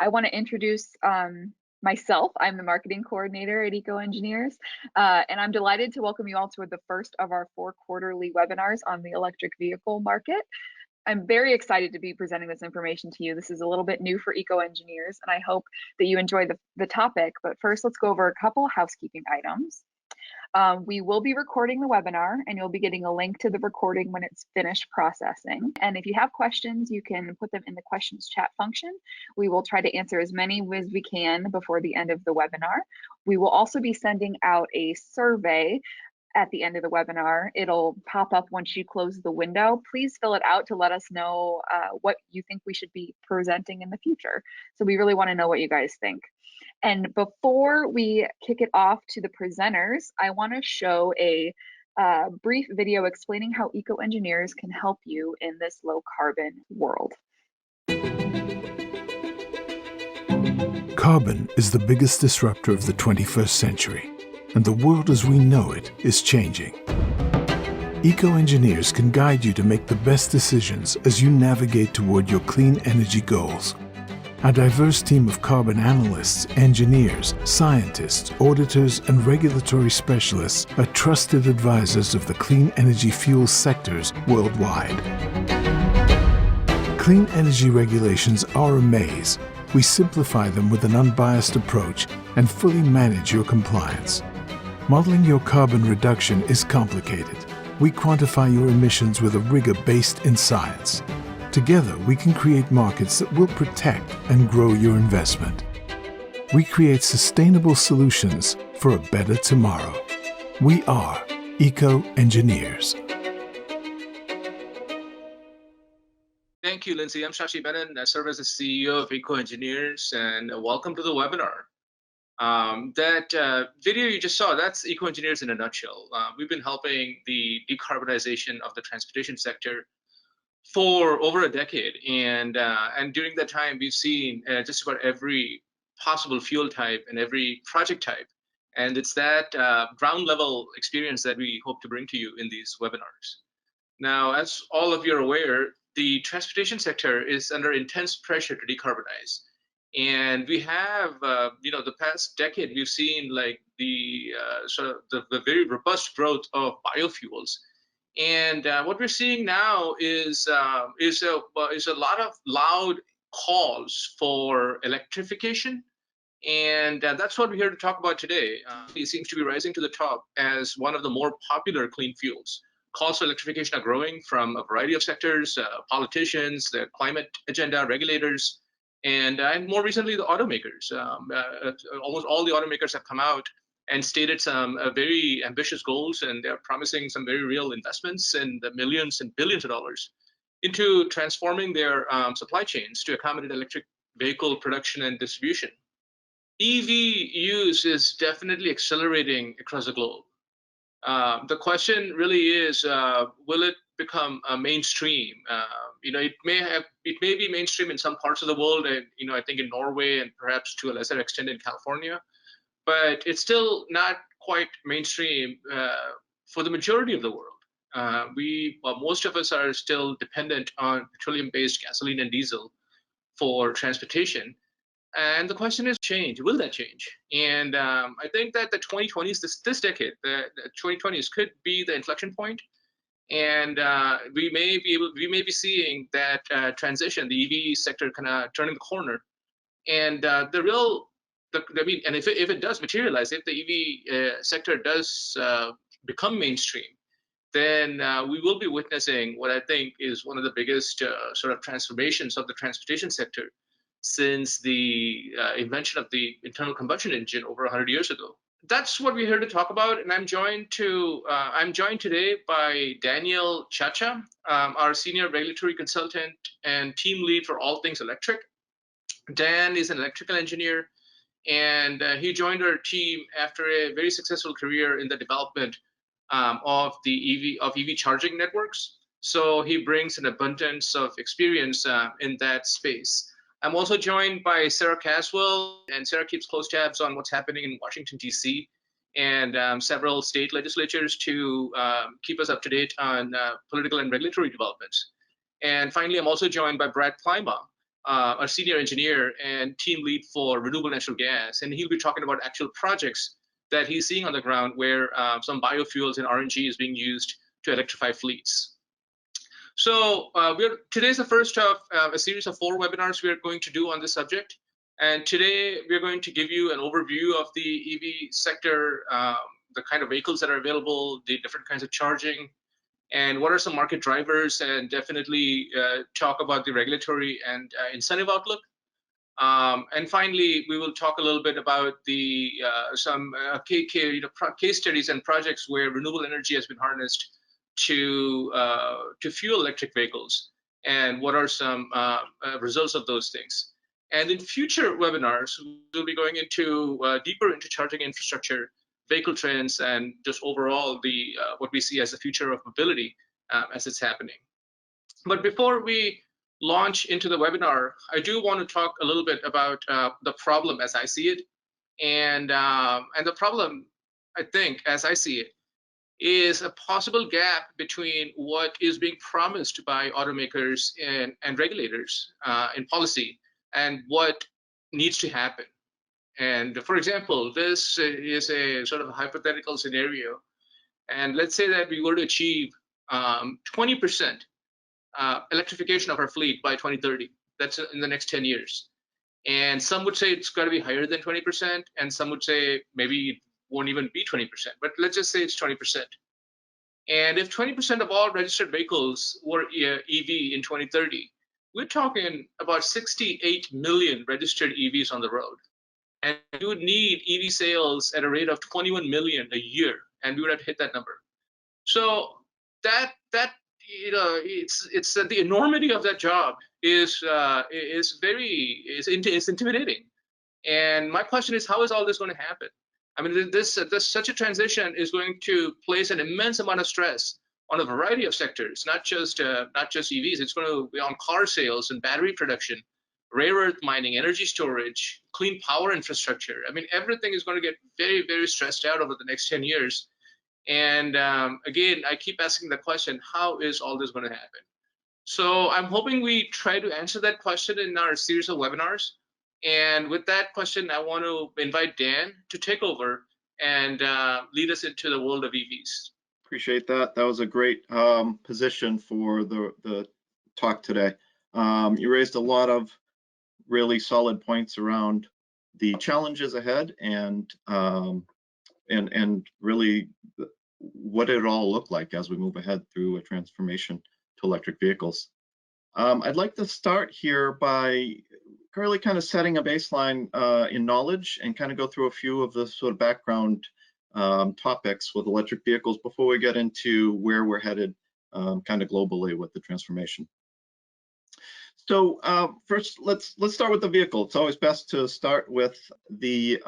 I want to introduce myself. I'm the marketing coordinator at Eco Engineers, and I'm delighted to welcome you all to the first of our 4 quarterly webinars on the electric vehicle market. I'm very excited to be presenting this information to you. This is a little bit new for Eco Engineers, and I hope that you enjoy the topic. But first, let's go over a couple housekeeping items. We will be recording the webinar, and you'll be getting a link to the recording when it's finished processing. And if you have questions, you can put them in the questions chat function. We will try to answer as many as we can before the end of the webinar. We will also be sending out a survey at the end of the webinar. It'll pop up once you close the window. Please fill it out to let us know what you think we should be presenting in the future. So we really want to know what you guys think. And before we kick it off to the presenters, I want to show a brief video explaining how Eco Engineers can help you in this low carbon world. Carbon is the biggest disruptor of the 21st century, and the world as we know it is changing. Eco Engineers can guide you to make the best decisions as you navigate toward your clean energy goals. Our diverse team of carbon analysts, engineers, scientists, auditors, and regulatory specialists are trusted advisors of the clean energy fuel sectors worldwide. Clean energy regulations are a maze. We simplify them with an unbiased approach and fully manage your compliance. Modeling your carbon reduction is complicated. We quantify your emissions with a rigor based in science. Together, we can create markets that will protect and grow your investment. We create sustainable solutions for a better tomorrow. We are Eco Engineers. Thank you, Lindsay. I'm Shashi Menon. I serve as the CEO of Eco Engineers, and welcome to the webinar. That video you just saw, that's Eco Engineers in a nutshell. We've been helping the decarbonization of the transportation sector for over a decade, and during that time we've seen just about every possible fuel type and every project type, and it's that ground level experience that we hope to bring to you in these webinars. Now, as all of you are aware, the transportation sector is under intense pressure to decarbonize, and we have the past decade we've seen like the the very robust growth of biofuels. And what we're seeing now is a lot of loud calls for electrification, and that's what we're here to talk about today. It seems to be rising to the top as one of the more popular clean fuels. Calls for electrification are growing from a variety of sectors, politicians, the climate agenda, regulators, and more recently the automakers. Almost all the automakers have come out and stated some very ambitious goals, and they're promising some very real investments in the millions and billions of dollars into transforming their supply chains to accommodate electric vehicle production and distribution. EV use is definitely accelerating across the globe. The question really is, will it become mainstream? It may be mainstream in some parts of the world, and I think in Norway and perhaps to a lesser extent in California. But it's still not quite mainstream for the majority of the world. Most of us are still dependent on petroleum-based gasoline and diesel for transportation. And the question is, will that change? And I think that the 2020s, this decade, the 2020s could be the inflection point. And we may be seeing that transition, the EV sector kind of turning the corner. And and if it does materialize, if the EV sector does become mainstream, then we will be witnessing what I think is one of the biggest sort of transformations of the transportation sector since the invention of the internal combustion engine over 100 years ago. That's what we're here to talk about, and I'm joined today by Daniel Chacha, our senior regulatory consultant and team lead for all things electric. Dan is an electrical engineer, and he joined our team after a very successful career in the development of EV charging networks. So he brings an abundance of experience in that space. I'm also joined by Sarah Caswell, and Sarah keeps close tabs on what's happening in Washington, D.C. and several state legislatures to keep us up to date on political and regulatory developments. And finally, I'm also joined by Brad Plymouth, a senior engineer and team lead for renewable natural gas, and he'll be talking about actual projects that he's seeing on the ground where some biofuels and RNG is being used to electrify fleets. So today's the first of a series of 4 webinars we are going to do on this subject. And today we're going to give you an overview of the EV sector, the kind of vehicles that are available, the different kinds of charging, and what are some market drivers, and definitely talk about the regulatory and incentive outlook. And finally, we will talk a little bit about the some case studies and projects where renewable energy has been harnessed to fuel electric vehicles, and what are some results of those things. And in future webinars, we'll be going into deeper into charging infrastructure, vehicle trends, and just overall the what we see as the future of mobility as it's happening. But before we launch into the webinar, I do want to talk a little bit about the problem as I see it, and the problem, I think, as I see it, is a possible gap between what is being promised by automakers and regulators in policy and what needs to happen. And for example, this is a sort of a hypothetical scenario. And let's say that we were to achieve 20% electrification of our fleet by 2030. That's in the next 10 years. And some would say it's got to be higher than 20%, and some would say maybe it won't even be 20%, but let's just say it's 20%. And if 20% of all registered vehicles were EV in 2030, we're talking about 68 million registered EVs on the road. And we would need EV sales at a rate of 21 million a year, and we would have hit that number. So that it's the enormity of that job is intimidating. And my question is, how is all this going to happen? I mean, such a transition is going to place an immense amount of stress on a variety of sectors, not just EVs. It's going to be on car sales and battery production, rare earth mining, energy storage, clean power infrastructure. I mean, everything is going to get very, very stressed out over the next 10 years. And again, I keep asking the question, how is all this going to happen? So I'm hoping we try to answer that question in our series of webinars. And with that question, I want to invite Dan to take over and lead us into the world of EVs. Appreciate that. That was a great position for the talk today. You raised a lot of really solid points around the challenges ahead and really what it all look like as we move ahead through a transformation to electric vehicles. I'd like to start here by really kind of setting a baseline in knowledge and kind of go through a few of the sort of background topics with electric vehicles before we get into where we're headed kind of globally with the transformation. So first, let's start with the vehicle. It's always best to start with the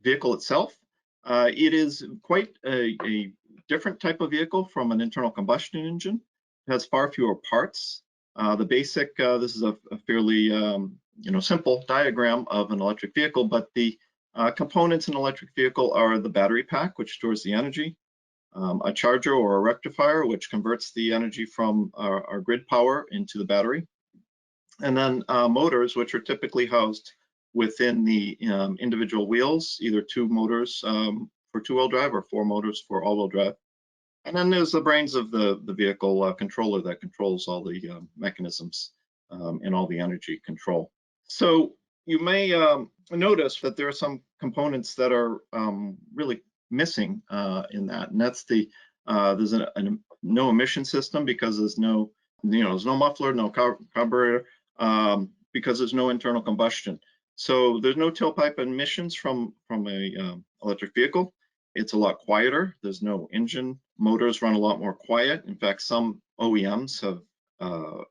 vehicle itself. It is quite a different type of vehicle from an internal combustion engine. It has far fewer parts. The basic, this is a fairly simple diagram of an electric vehicle, but the components in an electric vehicle are the battery pack, which stores the energy, a charger or a rectifier, which converts the energy from our grid power into the battery, and then motors, which are typically housed within the individual wheels, either 2 motors for 2-wheel drive or 4 motors for all-wheel drive. And then there's the brains of the vehicle controller that controls all the mechanisms and all the energy control. So you may notice that there are some components that are really missing in that, and that's there's a no emission system because there's no muffler, no carburetor, because there's no internal combustion. So there's no tailpipe emissions from a electric vehicle. It's a lot quieter. There's no engine. Motors run a lot more quiet. In fact, some OEMs have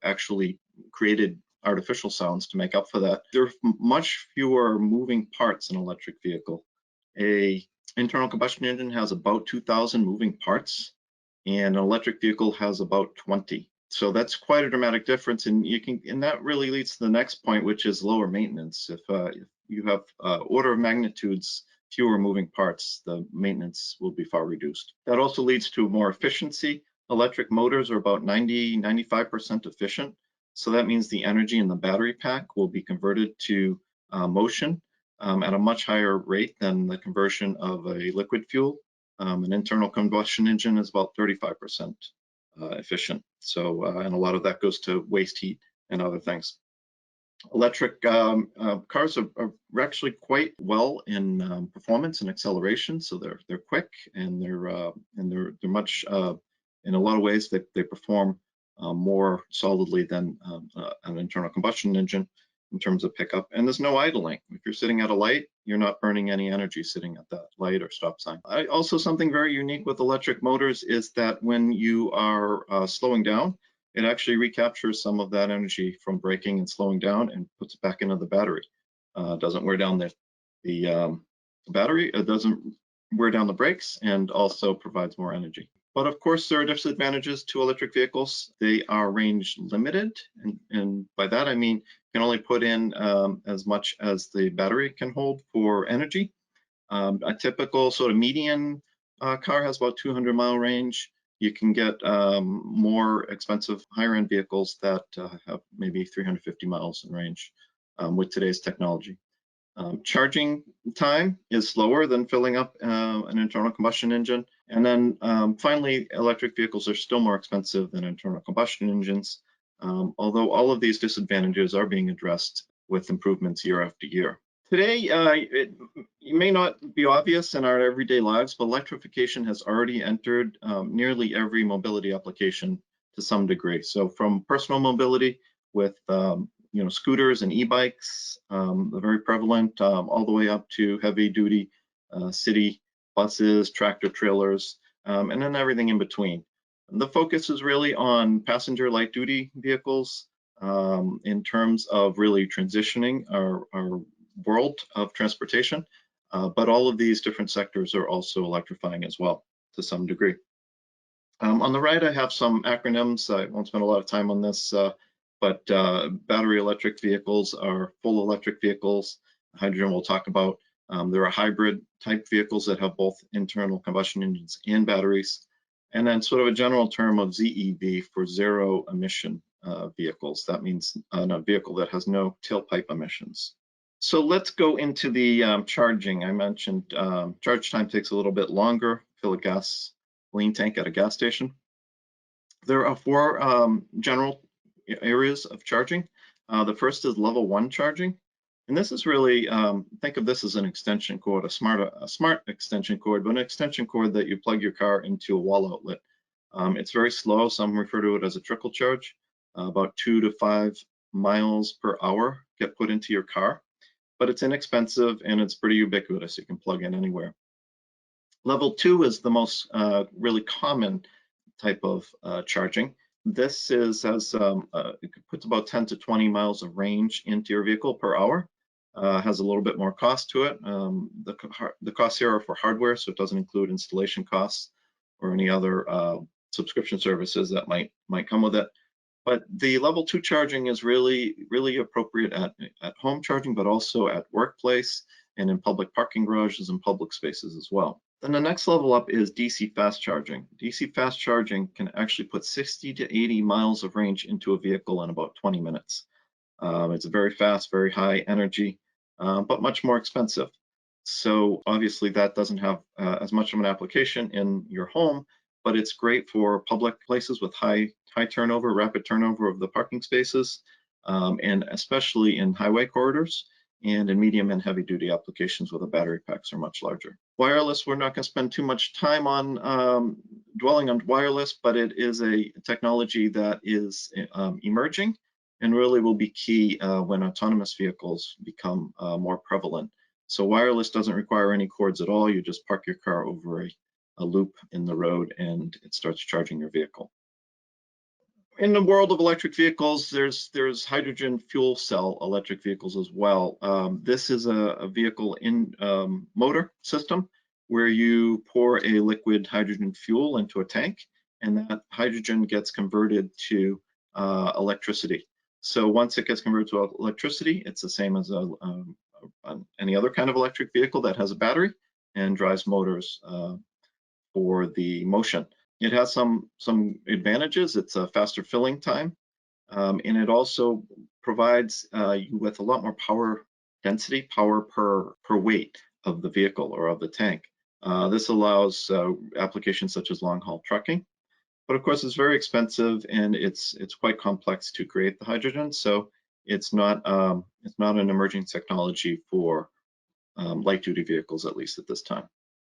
actually created artificial sounds to make up for that. There are much fewer moving parts in an electric vehicle. An internal combustion engine has about 2,000 moving parts, and an electric vehicle has about 20. So that's quite a dramatic difference, and that really leads to the next point, which is lower maintenance. If you have order of magnitudes fewer moving parts, the maintenance will be far reduced. That also leads to more efficiency. Electric motors are about 90–95% efficient. So that means the energy in the battery pack will be converted to motion at a much higher rate than the conversion of a liquid fuel. An internal combustion engine is about 35% efficient. So, and a lot of that goes to waste heat and other things. Electric cars are actually quite well in performance and acceleration, so they're quick and they're much in a lot of ways they perform more solidly than an internal combustion engine in terms of pickup. And there's no idling. If you're sitting at a light, you're not burning any energy sitting at that light or stop sign. Also, something very unique with electric motors is that when you are slowing down, it actually recaptures some of that energy from braking and slowing down and puts it back into the battery. Doesn't wear down the battery, it doesn't wear down the brakes, and also provides more energy. But of course, there are disadvantages to electric vehicles. They are range limited, and by that I mean you can only put in as much as the battery can hold for energy. A typical sort of median car has about 200-mile range. You can get more expensive higher-end vehicles that have maybe 350 miles in range with today's technology. Charging time is slower than filling up an internal combustion engine. And then finally, electric vehicles are still more expensive than internal combustion engines, although all of these disadvantages are being addressed with improvements year after year. Today, it may not be obvious in our everyday lives, but electrification has already entered nearly every mobility application to some degree. So from personal mobility with scooters and e-bikes, they're very prevalent, all the way up to heavy-duty city buses, tractor trailers, and then everything in between. The focus is really on passenger light-duty vehicles in terms of really transitioning our world of transportation, but all of these different sectors are also electrifying as well to some degree. On the right, I have some acronyms. I won't spend a lot of time on this, but battery electric vehicles are full electric vehicles. Hydrogen we'll talk about. There are hybrid type vehicles that have both internal combustion engines and batteries. And then sort of a general term of ZEV for zero emission vehicles. That means a vehicle that has no tailpipe emissions. So let's go into the charging. I mentioned charge time takes a little bit longer, fill a gasoline tank at a gas station. There are four general areas of charging. The first is level 1 charging. And this is really, think of this as an extension cord, a smart extension cord, but an extension cord that you plug your car into a wall outlet. It's very slow. Some refer to it as a trickle charge. About 2 to 5 miles per hour get put into your car, but it's inexpensive and it's pretty ubiquitous. You can plug in anywhere. Level 2 is the most really common type of charging. This it puts about 10 to 20 miles of range into your vehicle per hour. Has a little bit more cost to it. The costs here are for hardware, so it doesn't include installation costs or any other subscription services that might come with it. But the level 2 charging is really appropriate at home charging, but also at workplace and in public parking garages and public spaces as well. Then the next level up is DC fast charging. DC fast charging can actually put 60 to 80 miles of range into a vehicle in about 20 minutes. It's very fast, very high energy, but much more expensive. So obviously that doesn't have as much of an application in your home, but it's great for public places with high turnover, rapid turnover of the parking spaces, and especially in highway corridors and in medium and heavy duty applications where the battery packs are much larger. Wireless, we're not going to spend too much time on dwelling on wireless, but it is a technology that is emerging and really will be key when autonomous vehicles become more prevalent. So wireless doesn't require any cords at all. You just park your car over a loop in the road and it starts charging your vehicle. In the world of electric vehicles, there's hydrogen fuel cell electric vehicles as well. This is a vehicle in motor system where you pour a liquid hydrogen fuel into a tank, and that hydrogen gets converted to electricity. So once it gets converted to electricity, it's the same as any other kind of electric vehicle that has a battery and drives motors for the motion. It has some advantages. It's a faster filling time. And it also provides you with a lot more power density, power per weight of the vehicle or of the tank. This allows applications such as long haul trucking, but of course it's very expensive and it's quite complex to create the hydrogen. So it's not an emerging technology for light duty vehicles, at least at this time.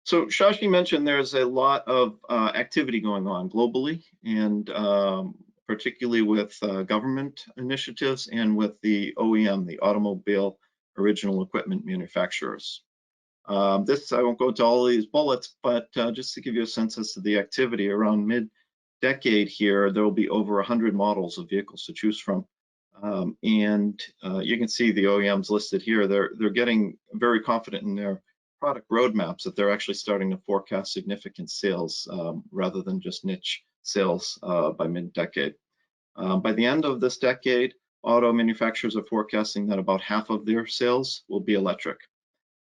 So Shashi mentioned there's a lot of activity going on globally, and particularly with government initiatives and with the OEM, the automobile original equipment manufacturers. This, I won't go into all of these bullets, but just to give you a sense as to the activity, around mid-decade here, there will be over 100 models of vehicles to choose from. And you can see the OEMs listed here. They're getting very confident in their product roadmaps that they're actually starting to forecast significant sales rather than just niche sales by mid-decade. By the end of this decade, auto manufacturers are forecasting that about half of their sales will be electric.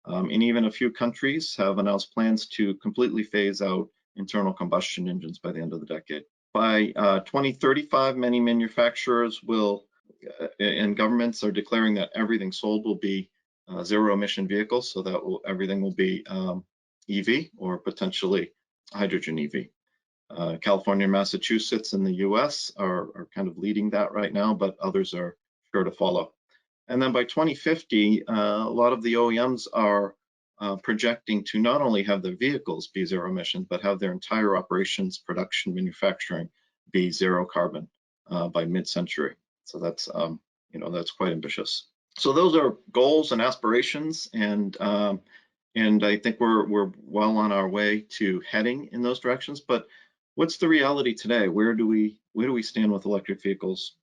And even a few countries have announced plans to completely phase out internal combustion engines by the end of the decade. By 2035, many manufacturers will, and governments are declaring that everything sold will be zero emission vehicles, so that everything will be EV or potentially hydrogen EV. California and Massachusetts in the US are kind of leading that right now, but others are sure to follow. And then by 2050, a lot of the OEMs are projecting to not only have their vehicles be zero emissions, but have their entire operations, production, manufacturing be zero carbon by mid-century. So that's that's quite ambitious. So those are goals and aspirations, and I think we're well on our way to heading in those directions. But what's the reality today? Where do we stand with electric vehicles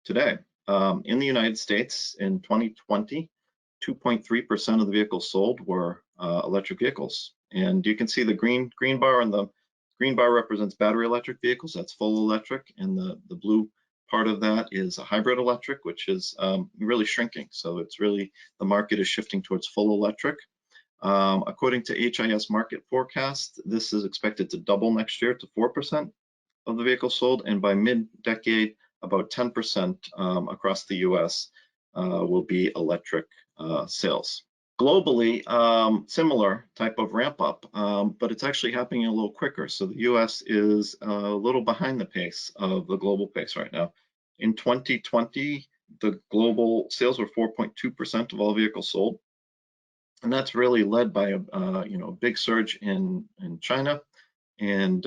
today? In the United States in 2020, 2.3% of the vehicles sold were electric vehicles. And you can see the green bar, and the green bar represents battery electric vehicles. That's full electric, and the blue part of that is a hybrid electric, which is really shrinking. So it's really, the market is shifting towards full electric. According to HIS market forecast, this is expected to double next year to 4% of the vehicles sold, and by mid-decade, about 10% across the US will be electric sales. Globally, similar type of ramp up, but it's actually happening a little quicker. So the US is a little behind the pace of the global pace right now. In 2020, the global sales were 4.2% of all vehicles sold. And that's really led by a big surge in China and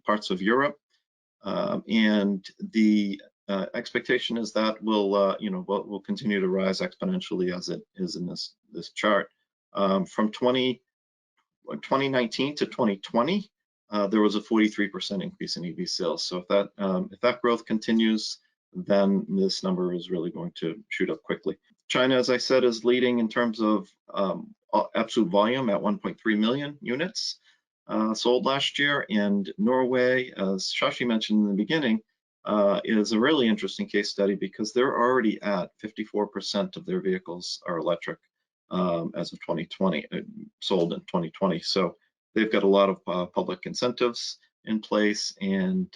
parts of Europe. And the expectation is that will continue to rise exponentially as it is in this chart. From 2019 to 2020, there was a 43% increase in EV sales. So if that growth continues, then this number is really going to shoot up quickly. China, as I said, is leading in terms of absolute volume at 1.3 million units sold last year, and Norway, as Shashi mentioned in the beginning, is a really interesting case study because they're already at 54% of their vehicles are electric as of 2020, sold in 2020. So they've got a lot of public incentives in place, and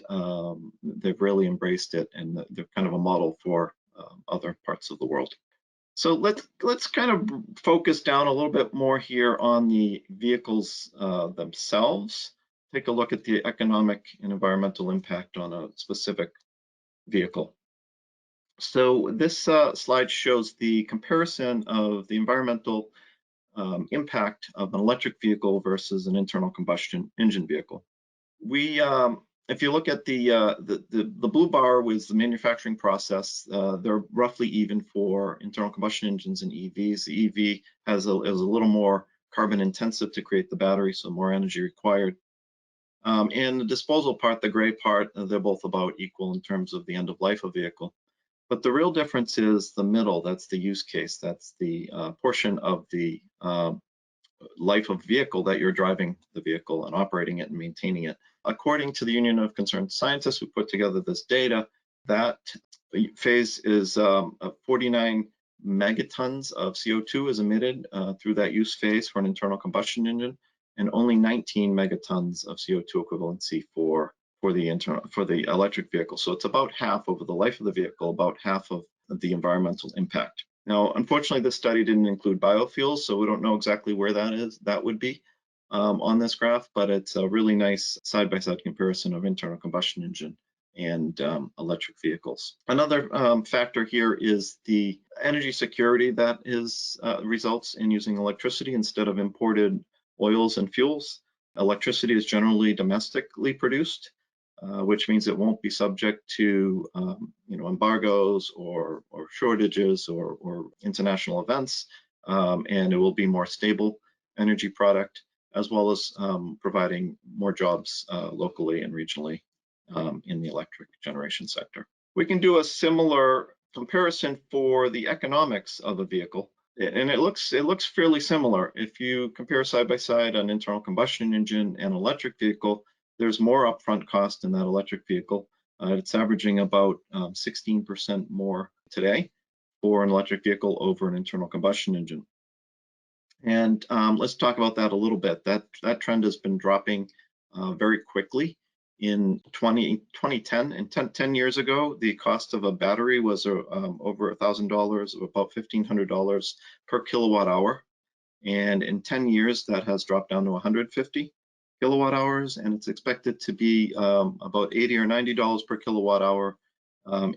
they've really embraced it, and they're kind of a model for other parts of the world. So let's kind of focus down a little bit more here on the vehicles themselves. Take a look at the economic and environmental impact on a specific vehicle. So this slide shows the comparison of the environmental impact of an electric vehicle versus an internal combustion engine vehicle. If you look at the blue bar was the manufacturing process. They're roughly even for internal combustion engines and EVs. The EV is a little more carbon intensive to create the battery, so more energy required. And the disposal part, the gray part, they're both about equal in terms of the end of life of vehicle. But the real difference is the middle. That's the use case. That's the portion of the life of vehicle that you're driving the vehicle and operating it and maintaining it. According to the Union of Concerned Scientists who put together this data, that phase is 49 megatons of CO2 is emitted through that use phase for an internal combustion engine, and only 19 megatons of CO2 equivalency for for the electric vehicle. So it's about half over the life of the vehicle, about half of the environmental impact. Now, unfortunately, this study didn't include biofuels, so we don't know exactly where that would be on this graph, but it's a really nice side-by-side comparison of internal combustion engine and electric vehicles. Another factor here is the energy security that results in using electricity instead of imported oils and fuels. Electricity is generally domestically produced, which means it won't be subject to embargoes or shortages or international events, and it will be more stable energy product, as well as providing more jobs locally and regionally in the electric generation sector. We can do a similar comparison for the economics of a vehicle, and it looks fairly similar. If you compare side by side an internal combustion engine and electric vehicle, there's more upfront cost in that electric vehicle. It's averaging about 16% more today for an electric vehicle over an internal combustion engine. And let's talk about that a little bit. That trend has been dropping very quickly. In 2010, and 10 years ago, the cost of a battery was over $1,000, about $1,500 per kilowatt hour. And in 10 years, that has dropped down to 150 kilowatt hours, and it's expected to be about $80 or $90 per kilowatt hour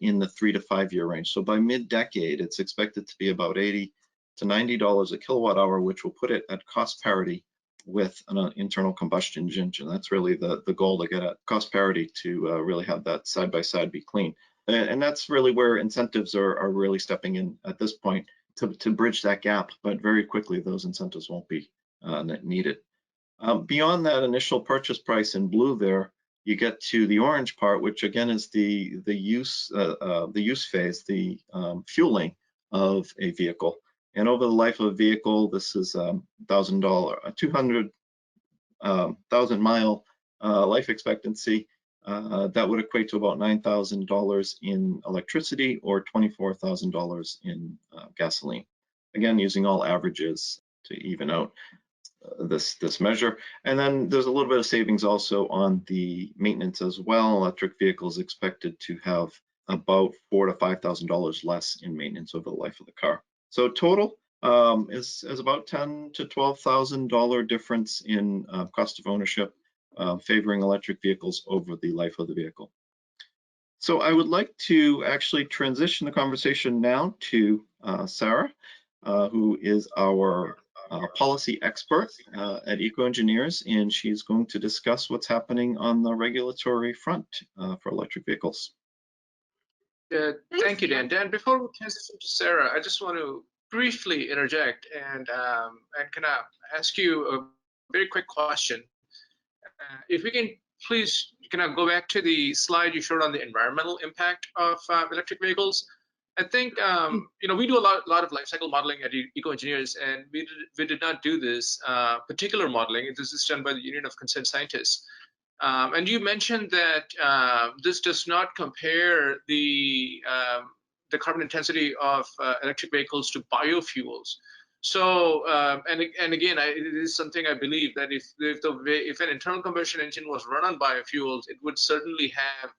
in the 3 to 5 year range. So by mid-decade, it's expected to be about $80 to $90 a kilowatt hour, which will put it at cost parity with an internal combustion engine. That's really the goal, to get at cost parity, to really have that side by side be clean. And that's really where incentives are really stepping in at this point to bridge that gap. But very quickly, those incentives won't be needed. Beyond that initial purchase price in blue there, you get to the orange part, which again is the use phase, the fueling of a vehicle. And over the life of a vehicle, this is $200,000 mile life expectancy. That would equate to about $9,000 in electricity or $24,000 in gasoline. Again, using all averages to even out this measure. And then there's a little bit of savings also on the maintenance as well. Electric vehicles expected to have about $4,000 to $5,000 less in maintenance over the life of the car. So total is about $10,000 to $12,000 difference in cost of ownership, favoring electric vehicles over the life of the vehicle. So I would like to actually transition the conversation now to Sarah, who is our policy expert at EcoEngineers, and she's going to discuss what's happening on the regulatory front for electric vehicles. Thank you, Dan. Dan, before we transition to Sarah, I just want to briefly interject and can I ask you a very quick question? If we can please go back to the slide you showed on the environmental impact of electric vehicles. I think we do a lot of life cycle modeling at EcoEngineers, and we did not do this particular modeling. This is done by the Union of Concerned Scientists. And you mentioned that this does not compare the carbon intensity of electric vehicles to biofuels. So, and again, it is something I believe that if an internal combustion engine was run on biofuels, it would certainly have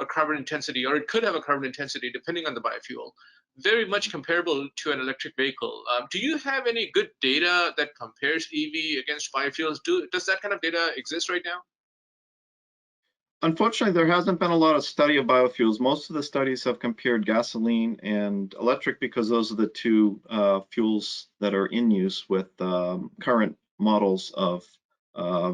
a carbon intensity, or it could have a carbon intensity depending on the biofuel, very much comparable to an electric vehicle. Do you have any good data that compares EV against biofuels? Does that kind of data exist right now? Unfortunately, there hasn't been a lot of study of biofuels. Most of the studies have compared gasoline and electric because those are the two fuels that are in use with current models of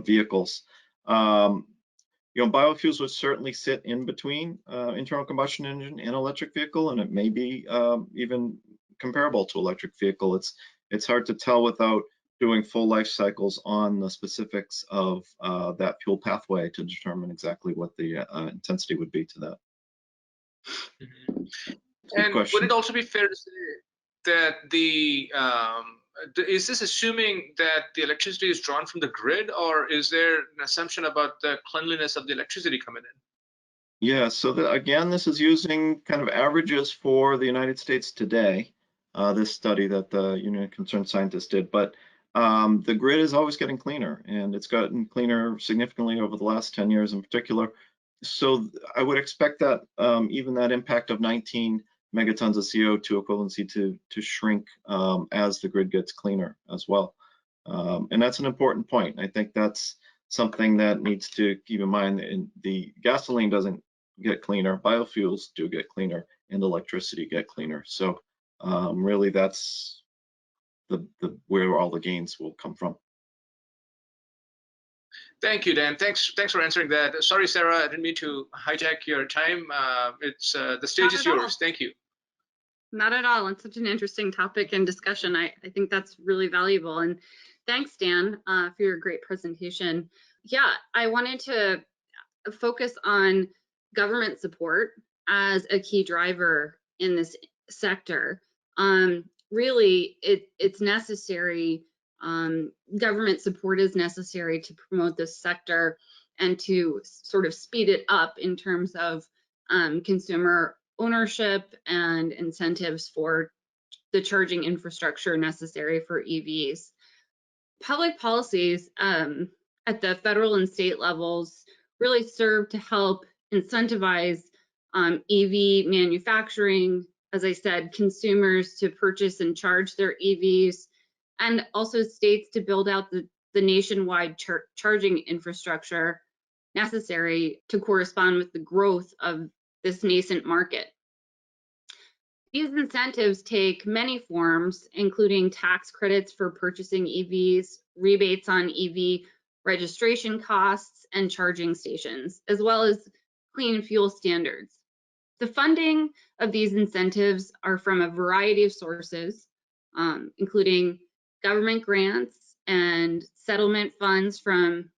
vehicles. Biofuels would certainly sit in between internal combustion engine and electric vehicle, and it may be even comparable to electric vehicle. It's hard to tell without doing full life cycles on the specifics of that fuel pathway to determine exactly what the intensity would be to that. Mm-hmm. And would it also be fair to say that is this assuming that the electricity is drawn from the grid, or is there an assumption about the cleanliness of the electricity coming in? Yeah, so again, this is using kind of averages for the United States today, this study that the Union of Concerned Scientists did, but the grid is always getting cleaner, and it's gotten cleaner significantly over the last 10 years in particular. So I would expect that even that impact of 19 megatons of CO2 equivalency to shrink as the grid gets cleaner as well. And that's an important point. I think that's something that needs to keep in mind. And the gasoline doesn't get cleaner, biofuels do get cleaner, and electricity get cleaner. So really that's the where all the gains will come from. Thank you, Dan. Thanks for answering that. Sorry, Sarah, I didn't mean to hijack your time. It's the stage is yours. Thank you. Not at all. It's such an interesting topic and discussion. I think that's really valuable. And thanks, Dan, for your great presentation. Yeah, I wanted to focus on government support as a key driver in this sector. Really, it's necessary. Government support is necessary to promote this sector and to sort of speed it up in terms of consumer ownership and incentives for the charging infrastructure necessary for EVs. Public policies at the federal and state levels really serve to help incentivize EV manufacturing, as I said, consumers to purchase and charge their EVs, and also states to build out the nationwide charging infrastructure necessary to correspond with the growth of this nascent market. These incentives take many forms, including tax credits for purchasing EVs, rebates on EV registration costs, and charging stations, as well as clean fuel standards. The funding of these incentives are from a variety of sources, including government grants and settlement funds from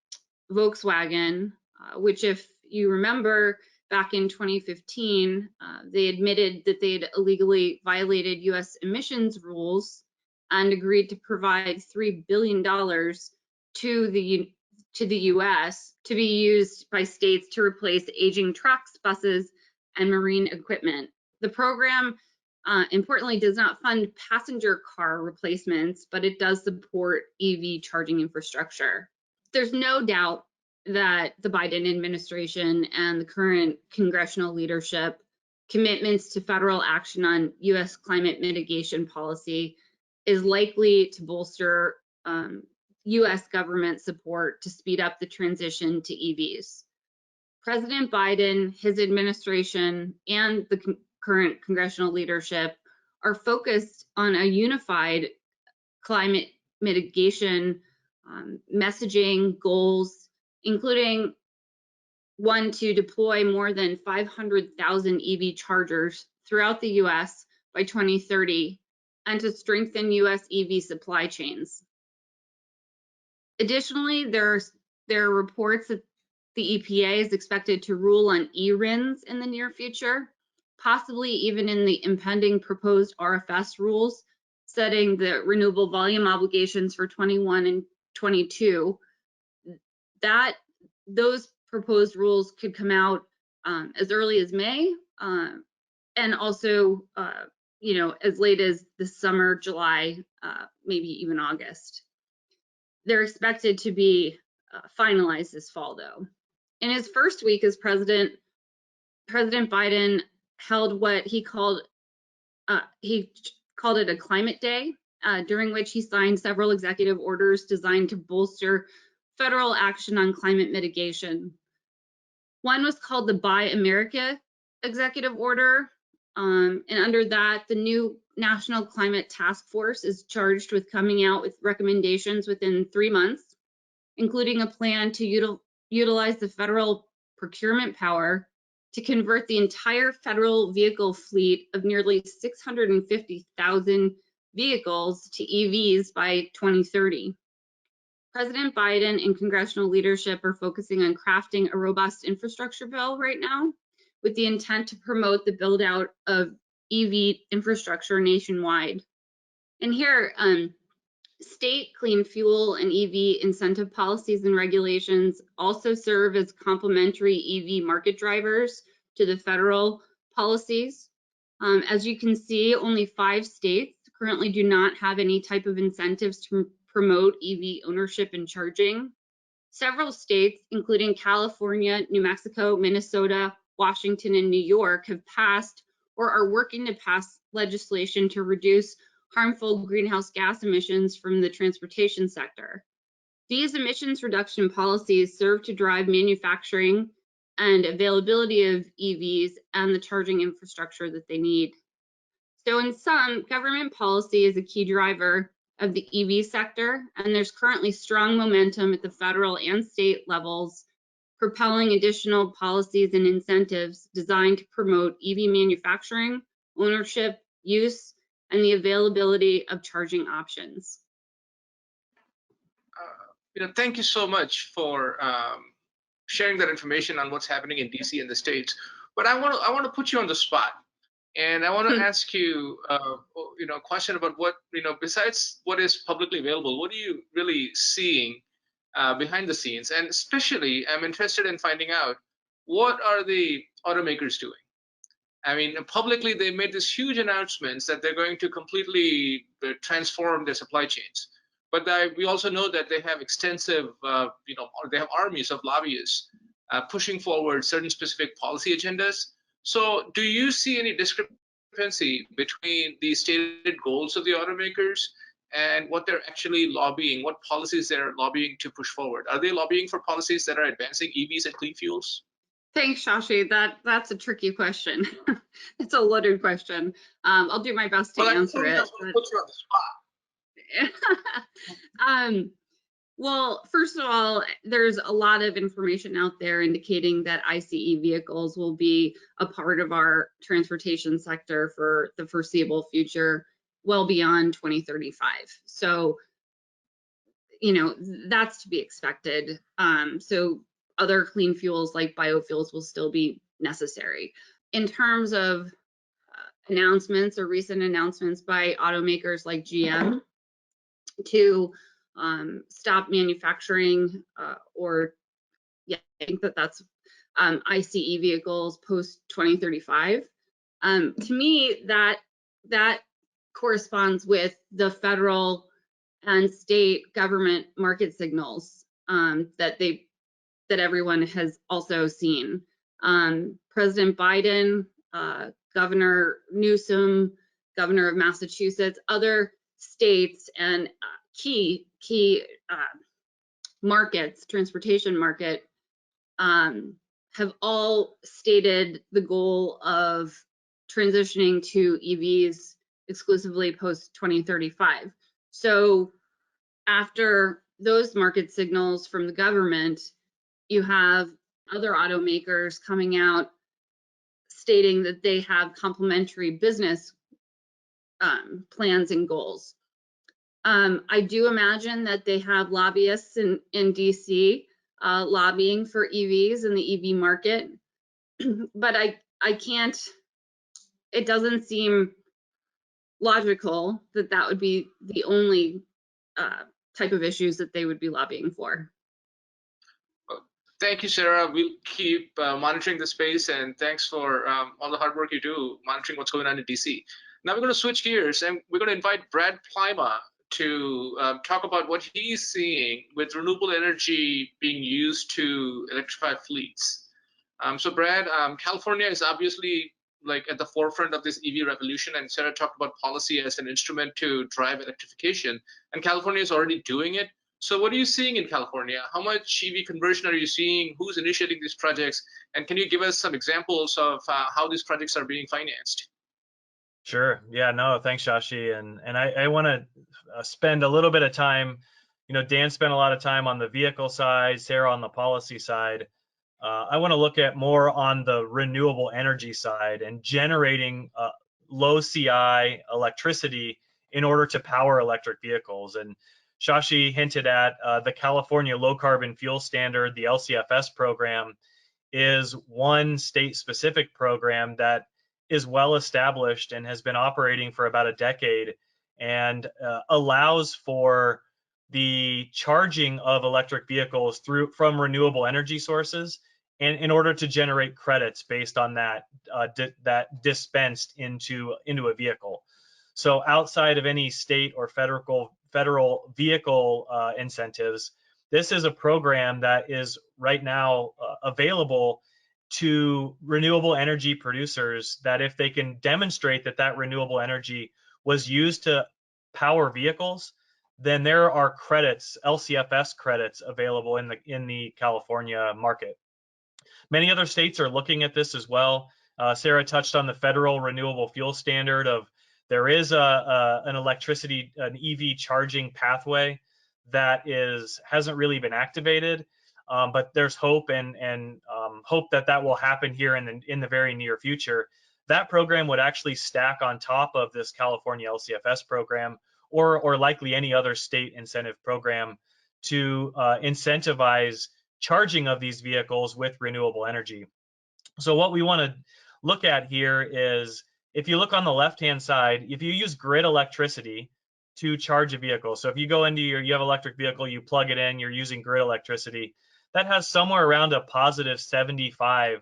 Volkswagen, which, if you remember, back in 2015, they admitted that they had illegally violated US emissions rules and agreed to provide $3 billion to the US to be used by states to replace aging trucks, buses, and marine equipment. The program, importantly, does not fund passenger car replacements, but it does support EV charging infrastructure. There's no doubt that the Biden administration and the current congressional leadership commitments to federal action on US climate mitigation policy is likely to bolster US government support to speed up the transition to EVs. President Biden, his administration, and the current congressional leadership are focused on a unified climate mitigation messaging goals, including one to deploy more than 500,000 EV chargers throughout the US by 2030 and to strengthen US EV supply chains. Additionally, there are reports that the EPA is expected to rule on rins in the near future, possibly even in the impending proposed RFS rules, setting the renewable volume obligations for 21 and 22. Those proposed rules could come out as early as May, and also as late as the summer, July, maybe even August. They're expected to be finalized this fall, though. In his first week as president, President Biden held what he called it a climate day, during which he signed several executive orders designed to bolster federal action on climate mitigation. One was called the Buy America Executive Order, and under that, the new National Climate Task Force is charged with coming out with recommendations within 3 months, including a plan to utilize the federal procurement power to convert the entire federal vehicle fleet of nearly 650,000 vehicles to EVs by 2030. President Biden and congressional leadership are focusing on crafting a robust infrastructure bill right now with the intent to promote the build out of EV infrastructure nationwide. And here, state clean fuel and EV incentive policies and regulations also serve as complementary EV market drivers to the federal policies. As you can see, only 5 states currently do not have any type of incentives to promote EV ownership and charging. Several states, including California, New Mexico, Minnesota, Washington, and New York, have passed or are working to pass legislation to reduce harmful greenhouse gas emissions from the transportation sector. These emissions reduction policies serve to drive manufacturing and availability of EVs and the charging infrastructure that they need. So in sum, government policy is a key driver of the EV sector, and there's currently strong momentum at the federal and state levels, propelling additional policies and incentives designed to promote EV manufacturing, ownership, use, and the availability of charging options. Thank you so much for sharing that information on what's happening in DC and the States. But I want to put you on the spot, and I want to ask you, a question about what, besides what is publicly available, what are you really seeing behind the scenes? And especially, I'm interested in finding out, what are the automakers doing? I mean, publicly, they made these huge announcements that they're going to completely transform their supply chains. But we also know that they have extensive, they have armies of lobbyists pushing forward certain specific policy agendas. So do you see any discrepancy between the stated goals of the automakers and what they're actually lobbying, what policies they're lobbying to push forward? Are they lobbying for policies that are advancing EVs and clean fuels? Thanks, Shashi. That's a tricky question. It's a loaded question. I'll do my best to answer it. Put you on the spot. Well, first of all, there's a lot of information out there indicating that ICE vehicles will be a part of our transportation sector for the foreseeable future, well beyond 2035. So, that's to be expected. So other clean fuels like biofuels will still be necessary. In terms of announcements or recent announcements by automakers like GM to stop manufacturing I think that's ICE vehicles post 2035. To me, that corresponds with the federal and state government market signals that everyone has also seen. President Biden, Governor Newsom, Governor of Massachusetts, other states, and key markets, transportation market, have all stated the goal of transitioning to EVs exclusively post 2035. So after those market signals from the government, you have other automakers coming out stating that they have complementary business plans and goals. I do imagine that they have lobbyists in DC lobbying for EVs in the EV market, but I can't, it doesn't seem logical that that would be the only type of issues that they would be lobbying for. Thank you, Sarah. We'll keep monitoring the space, and thanks for all the hard work you do monitoring what's going on in DC. Now we're going to switch gears, and we're going to invite Brad Plima to talk about what he's seeing with renewable energy being used to electrify fleets. So Brad, California is obviously at the forefront of this EV revolution, and Sarah talked about policy as an instrument to drive electrification, and California is already doing it. So what are you seeing in California? How much EV conversion are you seeing? Who's initiating these projects? And can you give us some examples of how these projects are being financed? Sure. Yeah, no, thanks, Shashi. And I want to spend a little bit of time, Dan spent a lot of time on the vehicle side, Sarah on the policy side. I want to look at more on the renewable energy side and generating low CI electricity in order to power electric vehicles. And Shashi hinted at the California Low Carbon Fuel Standard, the LCFS program, is one state-specific program that is well established and has been operating for about a decade, and allows for the charging of electric vehicles from renewable energy sources, and in order to generate credits based on that that dispensed into a vehicle. So outside of any state or federal vehicle incentives, this is a program that is right now available to renewable energy producers, that if they can demonstrate that that renewable energy was used to power vehicles, then there are credits, LCFS credits, available in the California market. Many other states are looking at this as well. Sarah touched on the federal renewable fuel standard. There is an EV charging pathway that hasn't really been activated, but there's hope and hope that will happen here in the very near future. That program would actually stack on top of this California LCFS program, or likely any other state incentive program, to incentivize charging of these vehicles with renewable energy. So what we want to look at here is, if you look on the left-hand side, if you use grid electricity to charge a vehicle, so if you go into you have an electric vehicle, you plug it in, you're using grid electricity, that has somewhere around a positive 75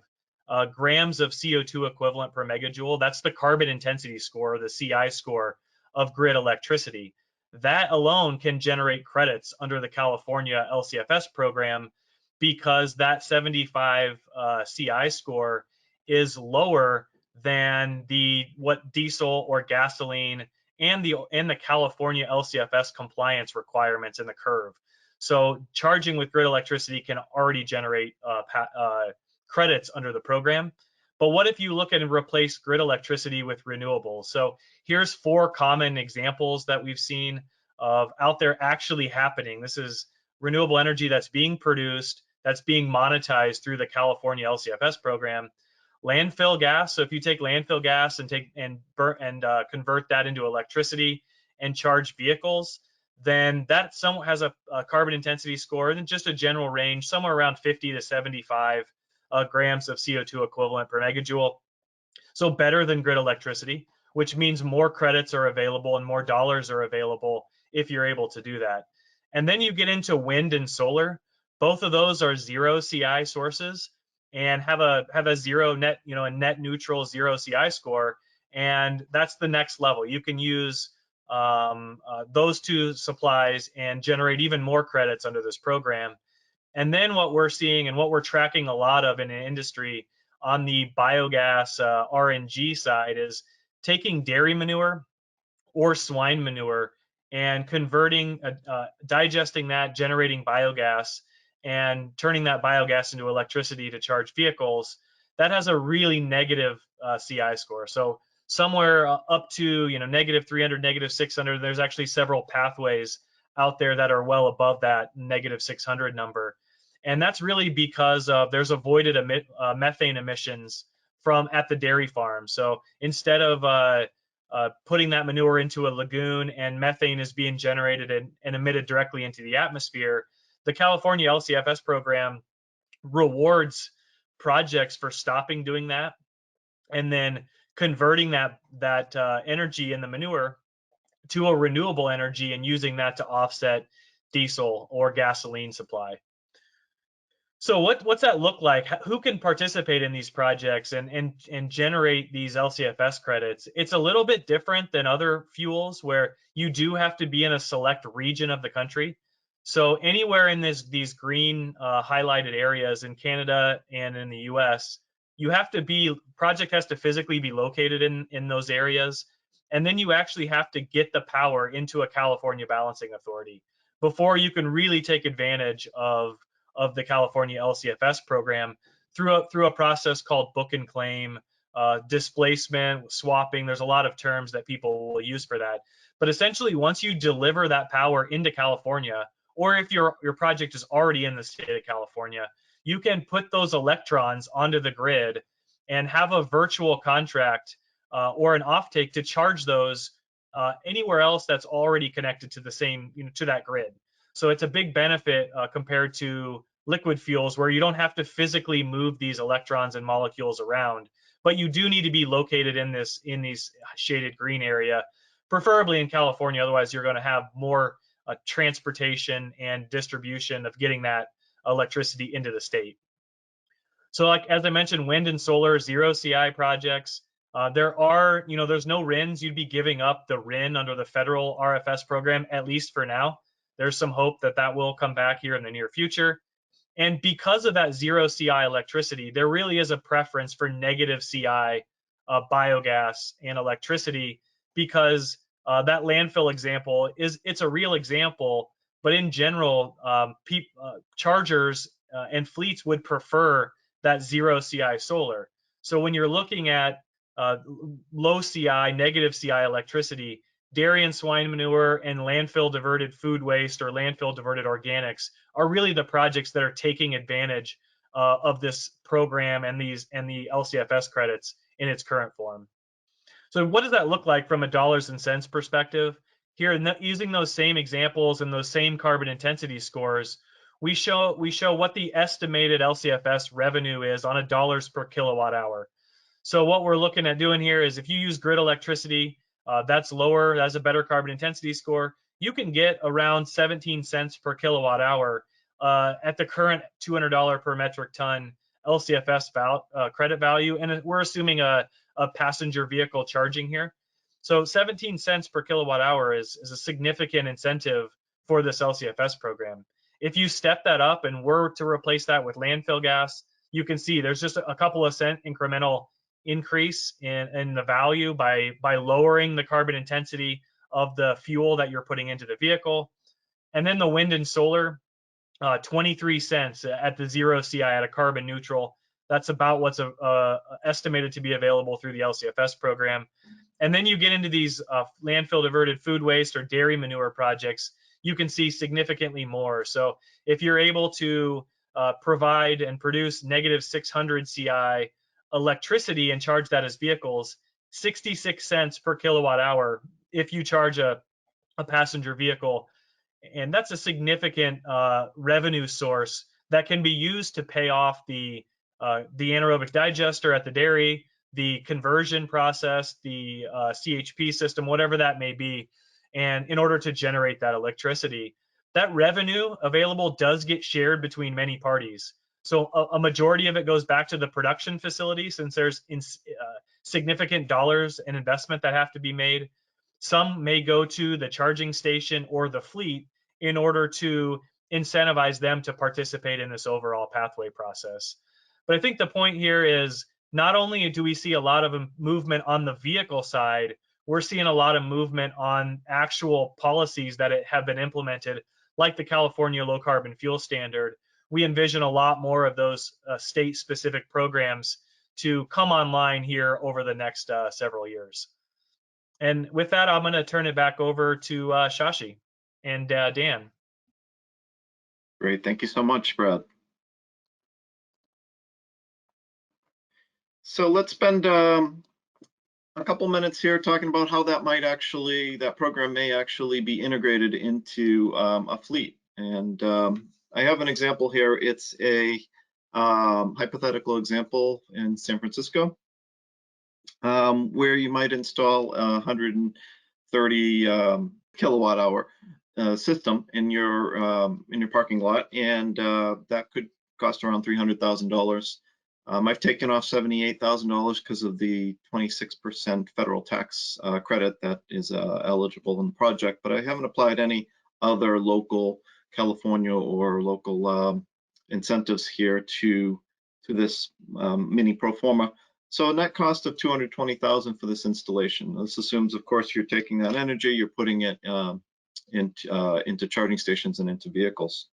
grams of CO2 equivalent per megajoule. That's the carbon intensity score, the CI score of grid electricity. That alone can generate credits under the California LCFS program, because that 75 CI score is lower than what diesel or gasoline and the California LCFS compliance requirements in the curve. So charging with grid electricity can already generate credits under the program. But what if you look at and replace grid electricity with renewables? So here's 4 common examples that we've seen of out there actually happening. This is renewable energy that's being produced, that's being monetized through the California LCFS program. Landfill gas. So if you take landfill gas and convert that into electricity and charge vehicles, then that somewhat has a carbon intensity score and just a general range somewhere around 50 to 75 grams of CO2 equivalent per megajoule. So better than grid electricity, which means more credits are available and more dollars are available if you're able to do that. And then you get into wind and solar. Both of those are zero CI sources and have a zero net, a net neutral zero CI score. And that's the next level. You can use those 2 supplies and generate even more credits under this program. And then what we're seeing and what we're tracking a lot of in the industry on the biogas RNG side is taking dairy manure or swine manure and converting, digesting that, generating biogas, and turning that biogas into electricity to charge vehicles. That has a really negative CI score. So somewhere up to negative 300, negative 600. There's actually several pathways out there that are well above that negative 600 number, and that's really because there's avoided methane emissions at the dairy farm. So instead of putting that manure into a lagoon and methane is being generated and emitted directly into the atmosphere, the California LCFS program rewards projects for stopping doing that and then converting that energy in the manure to a renewable energy and using that to offset diesel or gasoline supply. So what's that look like? Who can participate in these projects and generate these LCFS credits? It's a little bit different than other fuels, where you do have to be in a select region of the country. So anywhere in these green highlighted areas in Canada and in the US, project has to physically be located in those areas. And then you actually have to get the power into a California balancing authority before you can really take advantage of the California LCFS program through a process called book and claim, displacement, swapping. There's a lot of terms that people will use for that. But essentially, once you deliver that power into California, or if your project is already in the state of California, you can put those electrons onto the grid and have a virtual contract or an offtake to charge those anywhere else that's already connected to the same, to that grid. So it's a big benefit compared to liquid fuels, where you don't have to physically move these electrons and molecules around, but you do need to be located in these shaded green area, preferably in California. Otherwise, you're going to have more transportation and distribution of getting that electricity into the state. So, like as I mentioned, wind and solar, zero CI projects. There's no RINs. You'd be giving up the RIN under the federal RFS program, at least for now. There's some hope that that will come back here in the near future. And because of that zero CI electricity, there really is a preference for negative CI biogas and electricity, because that landfill example it's a real example, but in general, chargers and fleets would prefer that zero CI solar. So when you're looking at low CI, negative CI electricity, dairy and swine manure and landfill diverted food waste or landfill diverted organics are really the projects that are taking advantage of this program and the LCFS credits in its current form. So what does that look like from a dollars and cents perspective? Here, using those same examples and those same carbon intensity scores, we show what the estimated LCFS revenue is on a dollars per kilowatt hour. So what we're looking at doing here is if you use grid electricity, that's lower, that's a better carbon intensity score. You can get around 17 cents per kilowatt hour at the current $200 per metric ton LCFS credit value. And we're assuming a passenger vehicle charging here. So 17 cents per kilowatt hour is a significant incentive for this LCFS program. If you step that up and were to replace that with landfill gas, you can see there's just a couple of cent incremental increase in the value by lowering the carbon intensity of the fuel that you're putting into the vehicle. And then the wind and solar, 23 cents at the zero CI at a carbon neutral. That's about what's estimated to be available through the LCFS program. And then you get into these landfill diverted food waste or dairy manure projects, you can see significantly more. So if you're able to provide and produce negative 600 CI electricity and charge that as vehicles, 66 cents per kilowatt hour if you charge a passenger vehicle. And that's a significant revenue source that can be used to pay off the anaerobic digester at the dairy, the conversion process, the CHP system, whatever that may be, and in order to generate that electricity. That revenue available does get shared between many parties. So a majority of it goes back to the production facility, since there's significant dollars and investment that have to be made. Some may go to the charging station or the fleet in order to incentivize them to participate in this overall pathway process. But I think the point here is not only do we see a lot of movement on the vehicle side, we're seeing a lot of movement on actual policies that have been implemented, like the California Low Carbon Fuel Standard. We envision a lot more of those state-specific programs to come online here over the next several years. And with that, I'm going to turn it back over to Shashi and Dan. Great, thank you so much, Brad. So let's spend a couple minutes here talking about how that program may actually be integrated into a fleet. And I have an example here. It's a hypothetical example in San Francisco, where you might install a 130 kilowatt hour system in your parking lot, and that could cost around $300,000. I've taken off $78,000 because of the 26% federal tax credit that is eligible in the project, but I haven't applied any other local California or local incentives here to this mini pro forma. So a net cost of $220,000 for this installation. This assumes, of course, you're taking that energy, you're putting it into charging stations and into vehicles.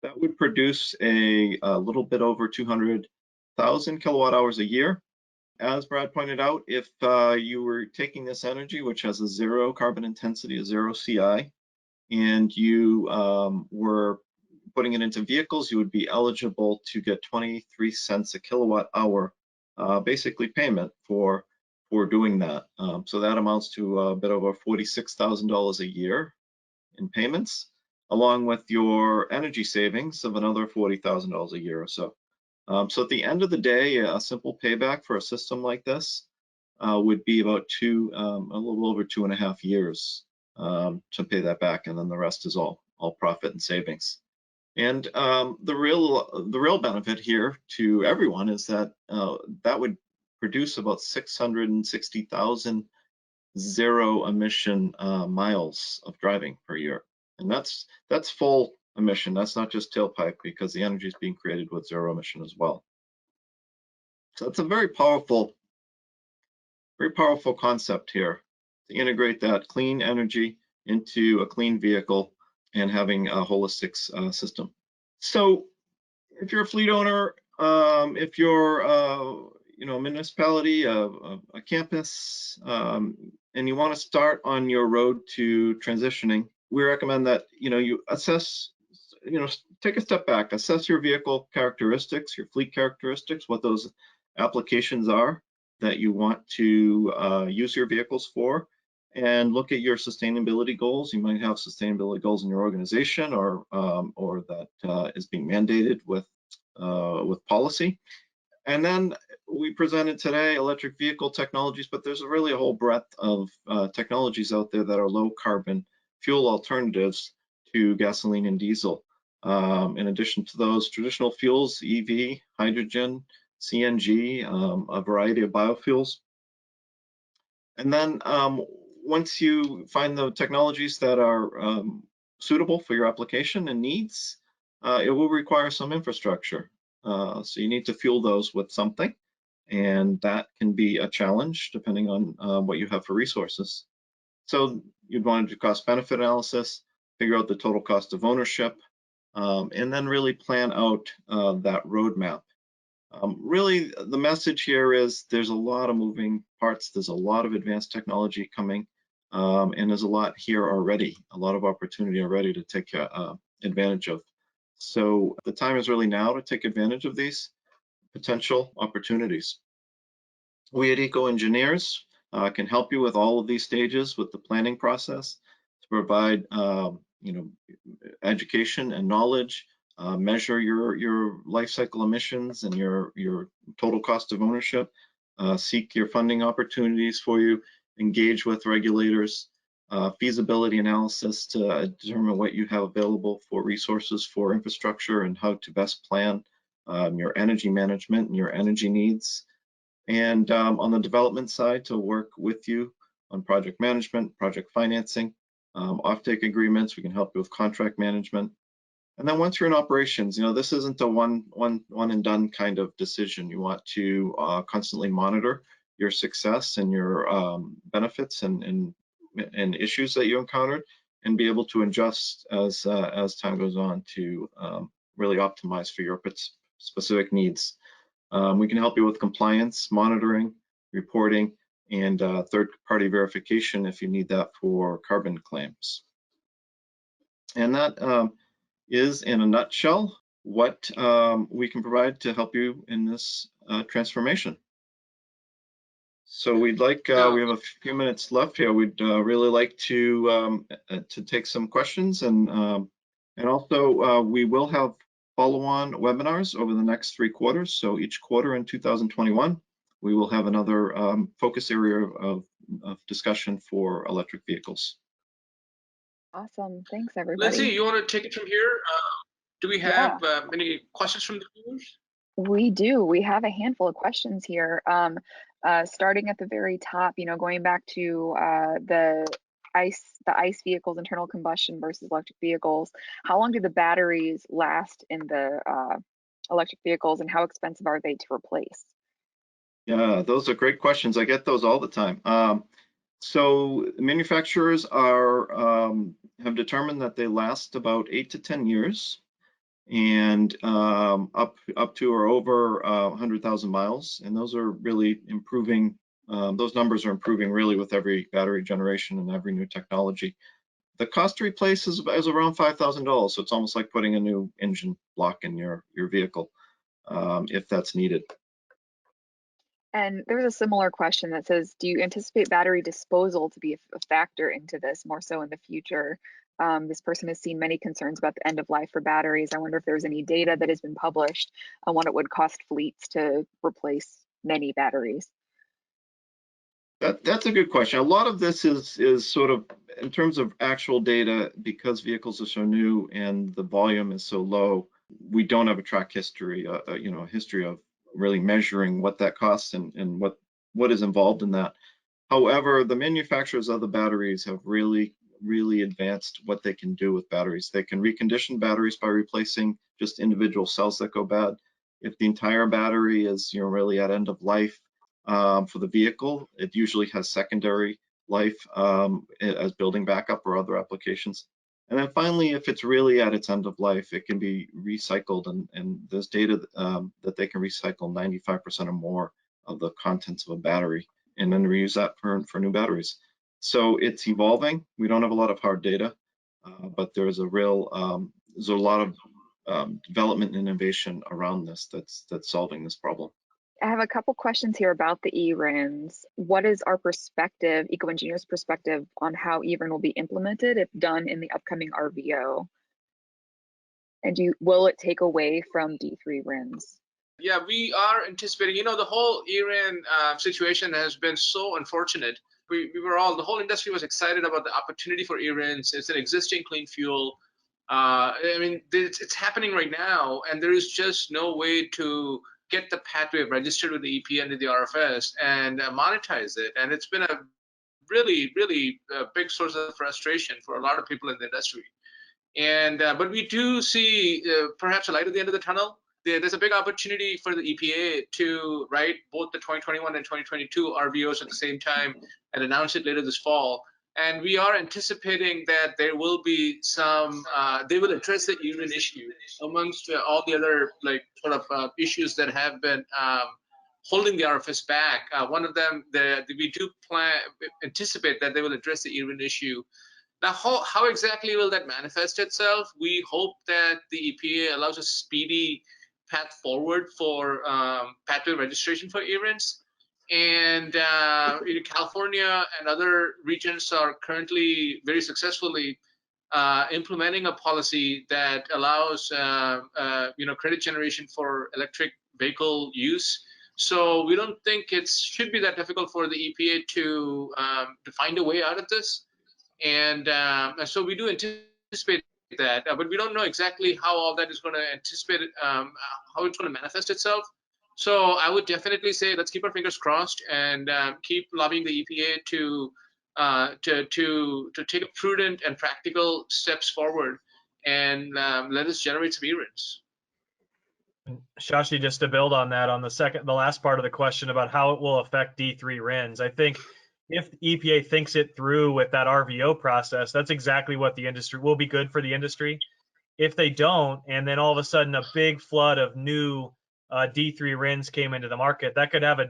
That would produce a little bit over 200,000 kilowatt hours a year. As Brad pointed out, if you were taking this energy, which has a zero carbon intensity, a zero CI, and you were putting it into vehicles, you would be eligible to get 23 cents a kilowatt hour basically payment for doing that. So that amounts to a bit over $46,000 a year in payments, along with your energy savings of another $40,000 a year or so. So at the end of the day, a simple payback for a system like this would be about a little over 2.5 years to pay that back, and then the rest is all profit and savings. And the real benefit here to everyone is that that would produce about 660,000 zero emission miles of driving per year. And that's full emission. That's not just tailpipe, because the energy is being created with zero emission as well. So it's a very powerful concept here to integrate that clean energy into a clean vehicle and having a holistic system. So if you're a fleet owner, if you're a municipality, a campus, and you want to start on your road to transitioning, we recommend that you assess, take a step back, assess your vehicle characteristics, your fleet characteristics, what those applications are that you want to use your vehicles for, and look at your sustainability goals. You might have sustainability goals in your organization, or that is being mandated with policy. And then we presented today electric vehicle technologies, but there's really a whole breadth of technologies out there that are low carbon fuel alternatives to gasoline and diesel. In addition to those traditional fuels, EV, hydrogen, CNG, a variety of biofuels. And then once you find the technologies that are suitable for your application and needs, it will require some infrastructure. So you need to fuel those with something, and that can be a challenge depending on what you have for resources. So you'd want to do cost benefit analysis, figure out the total cost of ownership, and then really plan out that roadmap. Really, the message here is there's a lot of moving parts. There's a lot of advanced technology coming, and there's a lot here already, a lot of opportunity already to take advantage of. So the time is really now to take advantage of these potential opportunities. We at Eco Engineers can help you with all of these stages with the planning process to provide education and knowledge, measure your life cycle emissions and your total cost of ownership, seek your funding opportunities for you, engage with regulators, feasibility analysis to determine what you have available for resources for infrastructure and how to best plan your energy management and your energy needs. And on the development side, to work with you on project management, project financing, offtake agreements. We can help you with contract management. And then once you're in operations, this isn't a one and done kind of decision. You want to constantly monitor your success and your benefits and issues that you encountered, and be able to adjust as time goes on to really optimize for your specific needs. We can help you with compliance, monitoring, reporting, and third-party verification if you need that for carbon claims. And that is, in a nutshell, what we can provide to help you in this transformation. So we'd like, we have a few minutes left here. We'd really like to take some questions, and also we will have follow-on webinars over the next 3 quarters. So each quarter in 2021, we will have another focus area of discussion for electric vehicles. Awesome. Thanks, everybody. Lindsay, you want to take it from here? Do we have any questions from the viewers? We do. We have a handful of questions here. Starting at the very top, going back to the ICE vehicles, internal combustion versus electric vehicles. How long do the batteries last in the electric vehicles, and how expensive are they to replace? Yeah, those are great questions. I get those all the time. So manufacturers have determined that they last about 8 to 10 years, and up to or over 100,000 miles. And those are really improving. Those numbers are improving really with every battery generation and every new technology. The cost to replace is around $5,000. So it's almost like putting a new engine block in your vehicle if that's needed. And there's a similar question that says, do you anticipate battery disposal to be a factor into this more so in the future? This person has seen many concerns about the end of life for batteries. I wonder if there's any data that has been published on what it would cost fleets to replace many batteries. That's a good question. A lot of this is sort of in terms of actual data, because vehicles are so new and the volume is so low. We don't have a track history, a history of really measuring what that costs and what is involved in that. However, the manufacturers of the batteries have really really advanced what they can do with batteries. They can recondition batteries by replacing just individual cells that go bad. If the entire battery is, really at end of life for the vehicle, it usually has secondary life as building backup or other applications. And then finally, if it's really at its end of life, it can be recycled, and there's data that they can recycle 95% or more of the contents of a battery and then reuse that for new batteries. So it's evolving. We don't have a lot of hard data, but there's a lot of development and innovation around this that's solving this problem. I have a couple questions here about the eRINs. What is our perspective, EcoEngineers' perspective, on how eRIN will be implemented if done in the upcoming RVO? And will it take away from D3 RINs? Yeah, we are anticipating, the whole eRIN situation has been so unfortunate. The whole industry was excited about the opportunity for eRINs. It's an existing clean fuel. I mean, it's happening right now, and there is just no way to get the pathway registered with the EPA and the RFS and monetize it. And it's been a really, really big source of frustration for a lot of people in the industry. And but we do see perhaps a light at the end of the tunnel. There's a big opportunity for the EPA to write both the 2021 and 2022 RVOs at the same time and announce it later this fall. And we are anticipating that there will be some, they will address the eRIN issue amongst all the other issues that have been holding the RFS back. One of them, we do anticipate that they will address the eRIN issue. Now, how exactly will that manifest itself? We hope that the EPA allows a speedy path forward for pathway registration for eRINs. And California and other regions are currently very successfully implementing a policy that allows credit generation for electric vehicle use. So we don't think it should be that difficult for the EPA to find a way out of this. And so we do anticipate that, but we don't know exactly how all that is going to anticipate how it's going to manifest itself. So I would definitely say let's keep our fingers crossed and keep lobbying the EPA to take prudent and practical steps forward and let us generate some eRINs. Shashi, just to build on that, on the last part of the question about how it will affect D3 RINs, I think if the EPA thinks it through with that RVO process, that's exactly what the industry will be good for the industry. If they don't, and then all of a sudden a big flood of new D3 RINs came into the market, that could have a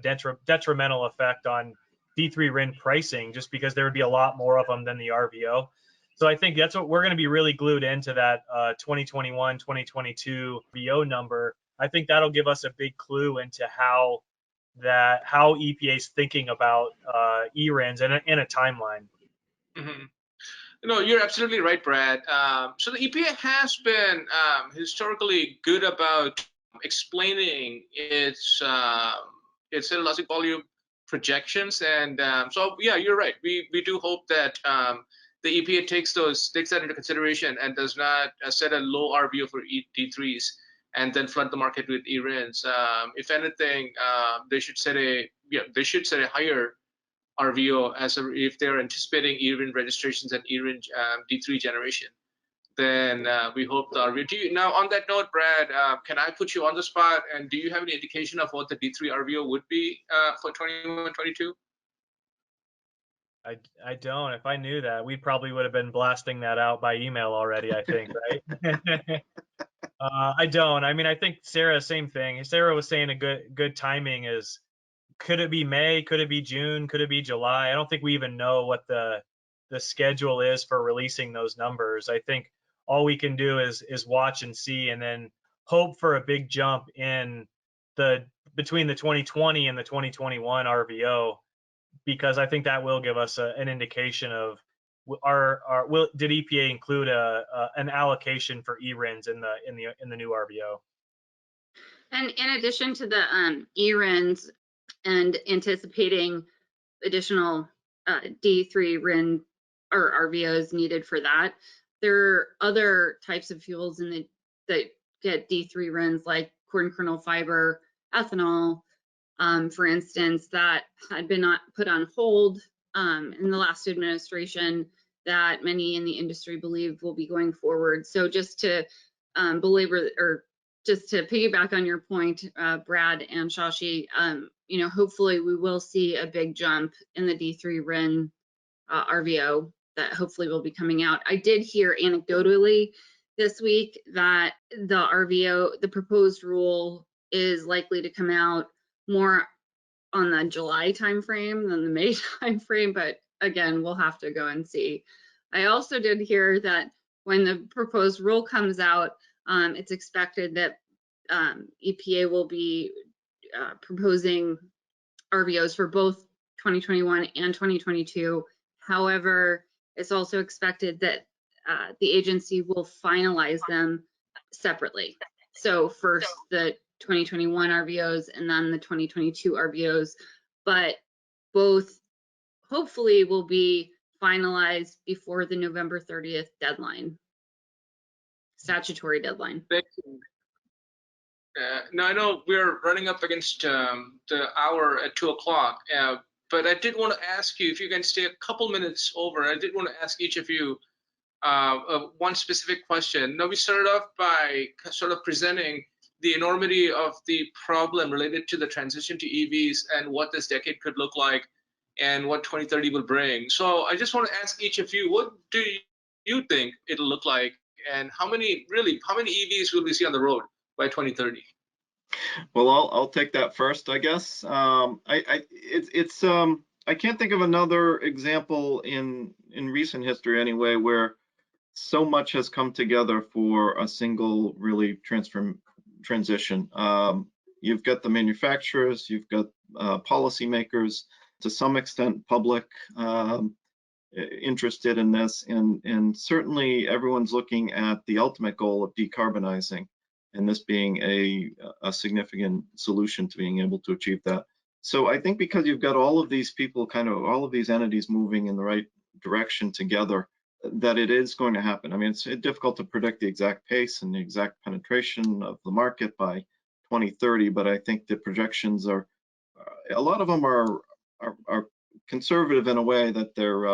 detrimental effect on D3 RIN pricing, just because there would be a lot more of them than the RVO. So I think that's what we're going to be really glued into, that 2021, 2022 RVO number. I think that'll give us a big clue into how EPA is thinking about eRINs and a timeline. Mm-hmm. No, you're absolutely right, Brad. So the EPA has been historically good about explaining its cellulosic volume projections, and so yeah, you're right. We do hope that the EPA takes that into consideration and does not set a low RVO for D3s and then flood the market with eRINs. If anything, they should set a higher RVO if they're anticipating eRIN registrations and eRIN D3 generation. Then we hope the RVO. Now, on that note, Brad, can I put you on the spot? And do you have any indication of what the D3 RVO would be for 21-22? I don't. If I knew that, we probably would have been blasting that out by email already, I think, right? I don't. I mean, I think Sarah, same thing. Sarah was saying a good timing is, could it be May? Could it be June? Could it be July? I don't think we even know what the schedule is for releasing those numbers. I think all we can do is watch and see, and then hope for a big jump in between the 2020 and the 2021 RVO, because I think that will give us an indication of did EPA include an allocation for eRINs in the new RVO. And in addition to the eRINs and anticipating additional D3 RIN or RVOs needed for that, there are other types of fuels that get D3 RINs, like corn kernel fiber, ethanol, for instance, that had been put on hold in the last administration. that many in the industry believe will be going forward. So just to belabor, or just to piggyback on your point, Brad and Shashi, hopefully we will see a big jump in the D3 RIN RVO that hopefully will be coming out. I did hear anecdotally this week that the RVO, the proposed rule, is likely to come out more on the July timeframe than the May timeframe, but again, we'll have to go and see. I also did hear that when the proposed rule comes out, it's expected that EPA will be proposing RVOs for both 2021 and 2022. However, it's also expected that the agency will finalize them separately. So first the 2021 RVOs and then the 2022 RVOs, but both hopefully will be finalized before the November 30th deadline, statutory deadline. Thank you. Now I know we're running up against the hour at 2 o'clock, but I did want to ask you if you can stay a couple minutes over. I did want to ask each of you one specific question. Now we started off by sort of presenting the enormity of the problem related to the transition to EVs and what this decade could look like and what 2030 will bring. So I just want to ask each of you, what do you think it'll look like, and how many EVs will we see on the road by 2030? Well, I'll take that first, I guess. I can't think of another example in recent history anyway where so much has come together for a single really transition. You've got the manufacturers, you've got policymakers, to some extent public interested in this, and certainly everyone's looking at the ultimate goal of decarbonizing, and this being a significant solution to being able to achieve that. So I think because you've got all of these people, all of these entities moving in the right direction together, that it is going to happen. I mean, it's difficult to predict the exact pace and the exact penetration of the market by 2030, but I think the projections are, a lot of them are conservative in a way that they're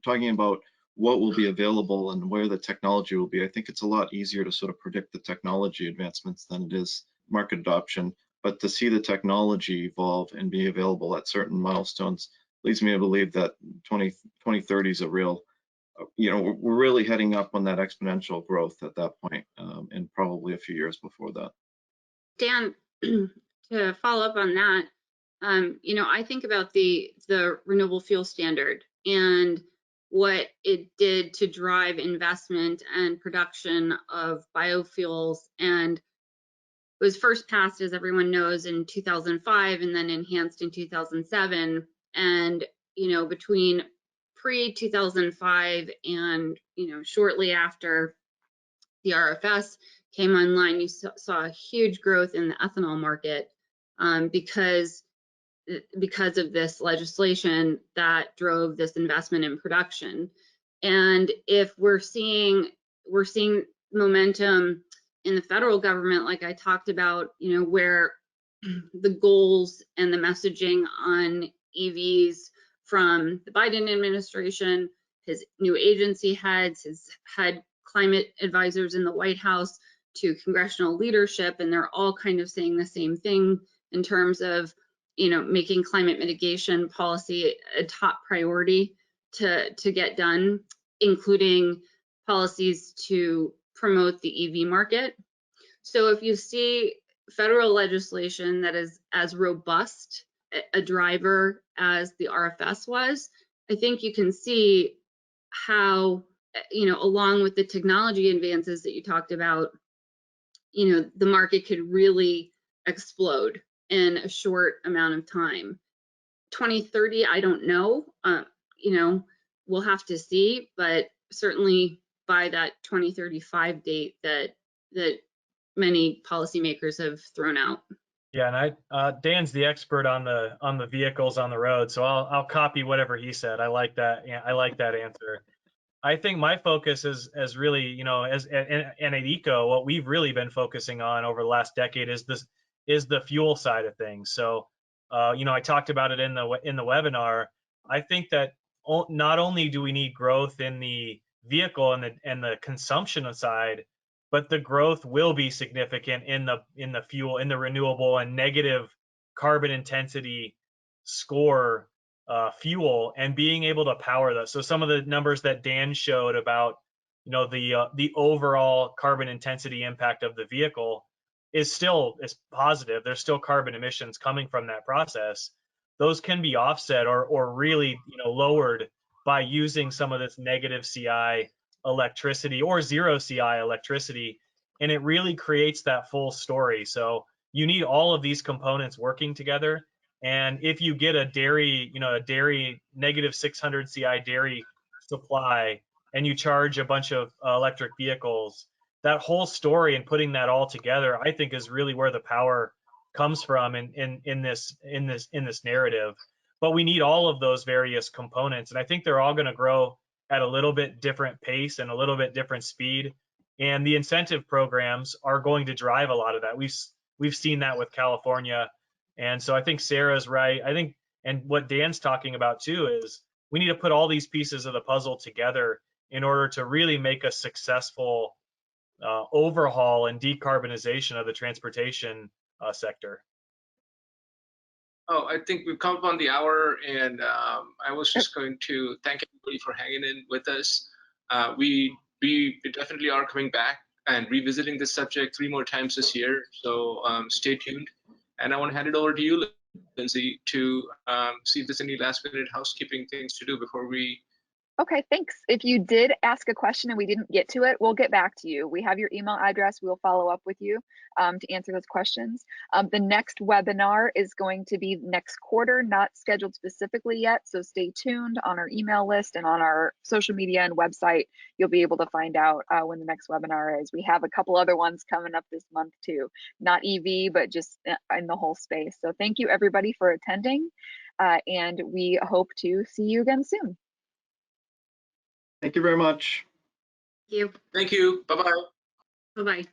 talking about what will be available and where the technology will be. I think it's a lot easier to sort of predict the technology advancements than it is market adoption, but to see the technology evolve and be available at certain milestones leads me to believe that 2030 is a real, we're really heading up on that exponential growth at that point, and probably a few years before that. Dan, to follow up on that, I think about the renewable fuel standard and what it did to drive investment and production of biofuels, and it was first passed, as everyone knows, in 2005 and then enhanced in 2007. And between pre-2005 and shortly after the RFS came online, you saw a huge growth in the ethanol market because of this legislation that drove this investment in production. And if we're seeing momentum in the federal government, like I talked about, where the goals and the messaging on EVs from the Biden administration, his new agency heads, his head climate advisors in the White House, to congressional leadership, and they're all kind of saying the same thing in terms of making climate mitigation policy a top priority to get done, including policies to promote the EV market. So if you see federal legislation that is as robust a driver as the RFS was, I think you can see how, along with the technology advances that you talked about, the market could really explode in a short amount of time. 2030, I don't know, we'll have to see, but certainly by that 2035 date that many policymakers have thrown out. Yeah, and Dan's the expert on the vehicles on the road, so I'll copy whatever he said. I like that. Yeah, I like that answer. I think my focus is really, and at ECO, what we've really been focusing on over the last decade is the fuel side of things. So, I talked about it in the webinar. I think that not only do we need growth in the vehicle and the consumption side, but the growth will be significant in the fuel, in the renewable and negative carbon intensity score fuel, and being able to power those. So some of the numbers that Dan showed about, you know, the overall carbon intensity impact of the vehicle is positive. There's still carbon emissions coming from that process. Those can be offset or really, you know, lowered by using some of this negative CI electricity or zero CI electricity, and it really creates that full story. So you need all of these components working together. And if you get a dairy, you know, a dairy negative 600 CI dairy supply, and you charge a bunch of electric vehicles, that whole story and putting that all together, I think, is really where the power comes from in this narrative. But we need all of those various components, and I think they're all going to grow at a little bit different pace and a little bit different speed. And the incentive programs are going to drive a lot of that. We've seen that with California. And so I think Sarah's right. I think, and what Dan's talking about too, is we need to put all these pieces of the puzzle together in order to really make a successful overhaul and decarbonization of the transportation sector. Oh, I think we've come up on the hour, and I was just going to thank everybody for hanging in with us. We definitely are coming back and revisiting this subject 3 more times this year, so stay tuned. And I want to hand it over to you, Lindsay, to see if there's any last-minute housekeeping things to do before we. Okay, thanks. If you did ask a question and we didn't get to it, we'll get back to you. We have your email address. We'll follow up with you to answer those questions. The next webinar is going to be next quarter, not scheduled specifically yet, so stay tuned on our email list and on our social media and website. You'll be able to find out when the next webinar is. We have a couple other ones coming up this month too, not EV, but just in the whole space. So thank you everybody for attending, and we hope to see you again soon. Thank you very much. Thank you. Thank you. Bye-bye. Bye-bye.